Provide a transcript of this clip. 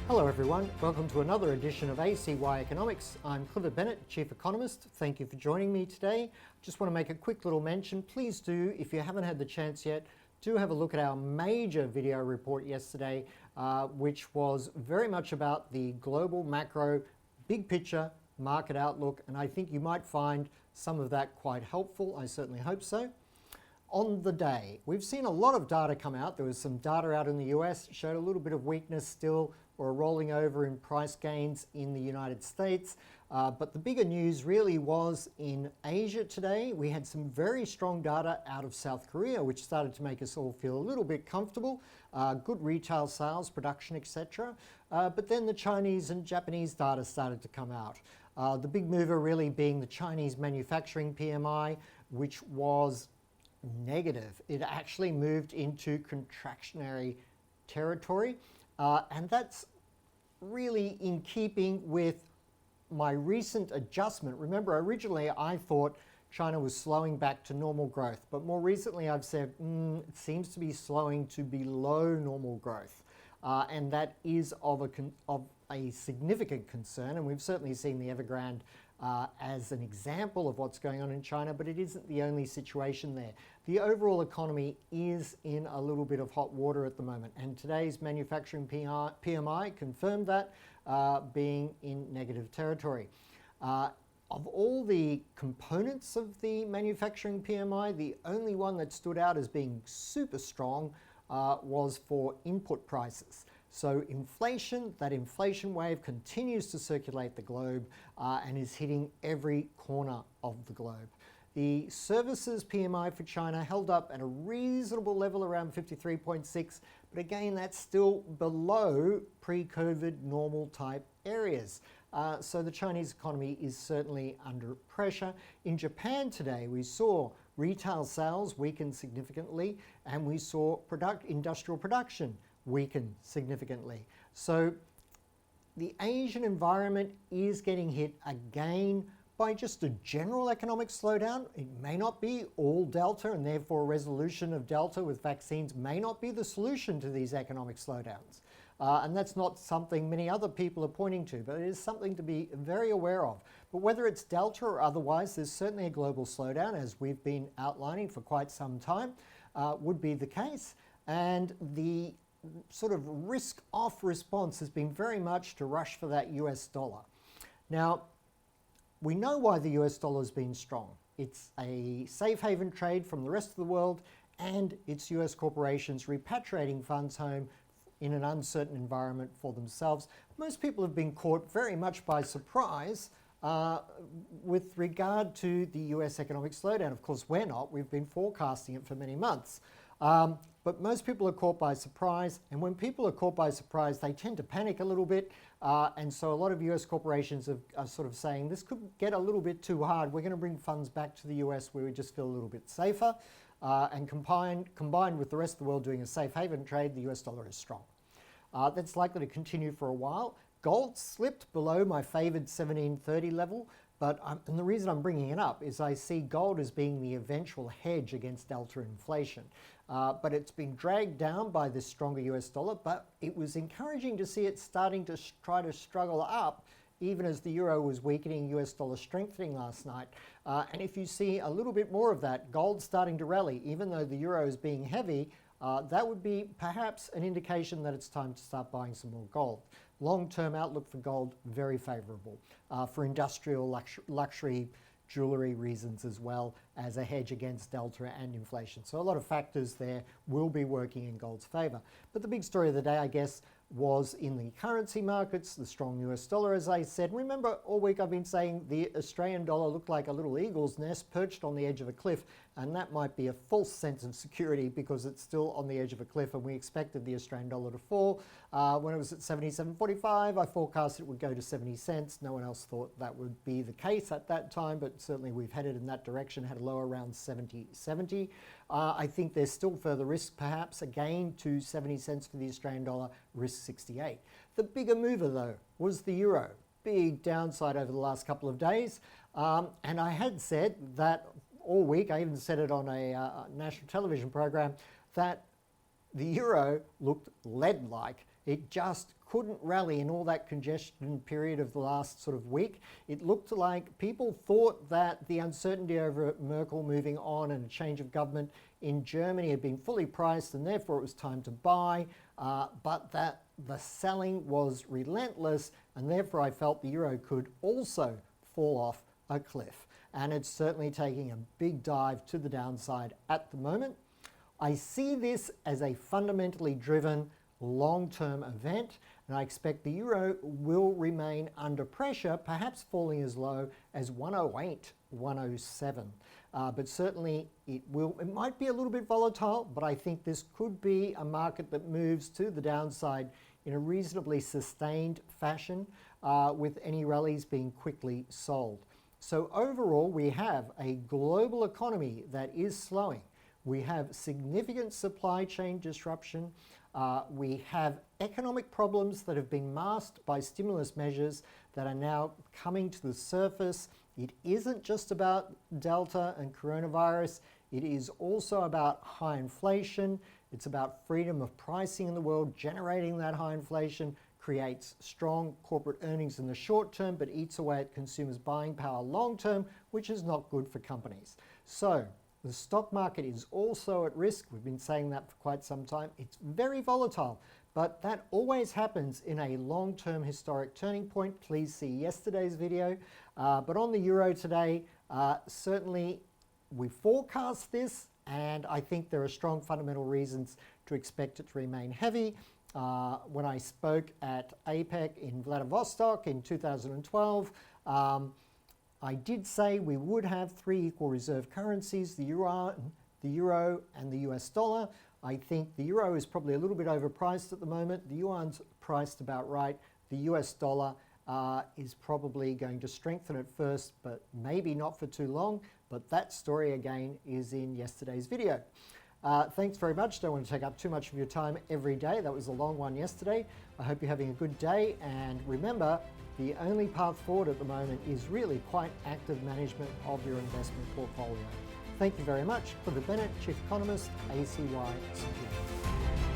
Hello everyone, welcome to another edition of ACY Economics. I'm Clifford Bennett, Chief Economist. Thank you for joining me today. Just want to make a quick little mention. Please do, if you haven't had the chance yet, do have a look at our major video report yesterday, which was very much about the global macro, big picture, market outlook, and I think you might find some of that quite helpful. I certainly hope so. On the day, we've seen a lot of data come out. There was some data out in the US, showed a little bit of weakness still, or a rolling over in price gains in the United States. But the bigger news really was in Asia today. We had some very strong data out of South Korea, which started to make us all feel a little bit comfortable. Good retail sales, production, etc. But then the Chinese and Japanese data started to come out. The big mover really being the Chinese manufacturing PMI, which was negative. It actually moved into contractionary territory. And that's really in keeping with my recent adjustment. Remember, originally I thought China was slowing back to normal growth, but more recently I've said it seems to be slowing to below normal growth. And that is of a significant concern, and we've certainly seen the Evergrande as an example of what's going on in China, but it isn't the only situation there. The overall economy is in a little bit of hot water at the moment, and today's manufacturing PMI confirmed that, being in negative territory. Of all the components of the manufacturing PMI, the only one that stood out as being super strong was for input prices. So inflation, that inflation wave continues to circulate the globe and is hitting every corner of the globe. The services PMI for China held up at a reasonable level around 53.6, but again, that's still below pre-COVID normal type areas. So the Chinese economy is certainly under pressure. In Japan today, we saw retail sales weaken significantly, and we saw industrial production weaken significantly. So the Asian environment is getting hit again by just a general economic slowdown. It may not be all Delta, and therefore a resolution of Delta with vaccines may not be the solution to these economic slowdowns. And that's not something many other people are pointing to, but it is something to be very aware of. But whether it's Delta or otherwise, there's certainly a global slowdown, as we've been outlining for quite some time, would be the case. And the sort of risk-off response has been very much to rush for that US dollar. Now, we know why the US dollar has been strong. It's a safe haven trade from the rest of the world, and it's US corporations repatriating funds home in an uncertain environment for themselves. Most people have been caught very much by surprise with regard to the US economic slowdown. Of course, we're not. We've been forecasting it for many months. But most people are caught by surprise, and when people are caught by surprise, they tend to panic a little bit, and so a lot of US corporations are sort of saying, this could get a little bit too hard. We're going to bring funds back to the US where we just feel a little bit safer, and combined with the rest of the world doing a safe haven trade, the US dollar is strong. That's likely to continue for a while. Gold slipped below my favored 1730 level, and the reason I'm bringing it up is I see gold as being the eventual hedge against Delta inflation. But it's been dragged down by this stronger US dollar, but it was encouraging to see it starting to try to struggle up, even as the euro was weakening, US dollar strengthening last night. And if you see a little bit more of that, gold starting to rally, even though the euro is being heavy, that would be perhaps an indication that it's time to start buying some more gold. Long-term outlook for gold, very favorable for industrial luxury jewelry reasons, as well as a hedge against Delta and inflation. So a lot of factors there will be working in gold's favor. But the big story of the day, I guess, was in the currency markets, the strong US dollar, as I said. Remember, all week I've been saying the Australian dollar looked like a little eagle's nest perched on the edge of a cliff, and that might be a false sense of security because it's still on the edge of a cliff, and we expected the Australian dollar to fall. When it was at 77.45, I forecast it would go to 70 cents. No one else thought that would be the case at that time, but certainly we've headed in that direction, had a low around 70.70. I think there's still further risk, perhaps, again to 70 cents for the Australian dollar, risk 68. The bigger mover, though, was the euro. Big downside over the last couple of days. And I had said that all week, I even said it on a national television program, that the euro looked lead-like It just couldn't rally in all that congestion period of the last sort of week. It looked like people thought that the uncertainty over Merkel moving on and a change of government in Germany had been fully priced, and therefore it was time to buy, but that the selling was relentless, and therefore I felt the euro could also fall off a cliff. And it's certainly taking a big dive to the downside at the moment. I see this as a fundamentally driven long-term event, and I expect the euro will remain under pressure, perhaps falling as low as 108, 107. But certainly it might be a little bit volatile, but I think this could be a market that moves to the downside in a reasonably sustained fashion, with any rallies being quickly sold. So overall, we have a global economy that is slowing. We have significant supply chain disruption. We have economic problems that have been masked by stimulus measures that are now coming to the surface. It isn't just about Delta and coronavirus. It is also about high inflation. It's about freedom of pricing in the world. Generating that high inflation creates strong corporate earnings in the short term, but eats away at consumers' buying power long term, which is not good for companies. So the stock market is also at risk. We've been saying that for quite some time. It's very volatile, but that always happens in a long-term historic turning point. Please see yesterday's video. But on the euro today, certainly we forecast this, and I think there are strong fundamental reasons to expect it to remain heavy. When I spoke at APEC in Vladivostok in 2012, I did say we would have three equal reserve currencies, the euro and the US dollar. I think the euro is probably a little bit overpriced at the moment. The yuan's priced about right. The US dollar is probably going to strengthen at first, but maybe not for too long. But that story again is in yesterday's video. Thanks very much. Don't want to take up too much of your time every day. That was a long one yesterday. I hope you're having a good day, and remember, the only path forward at the moment is really quite active management of your investment portfolio. Thank you very much. Clifford Bennett, Chief Economist, ACY Securities.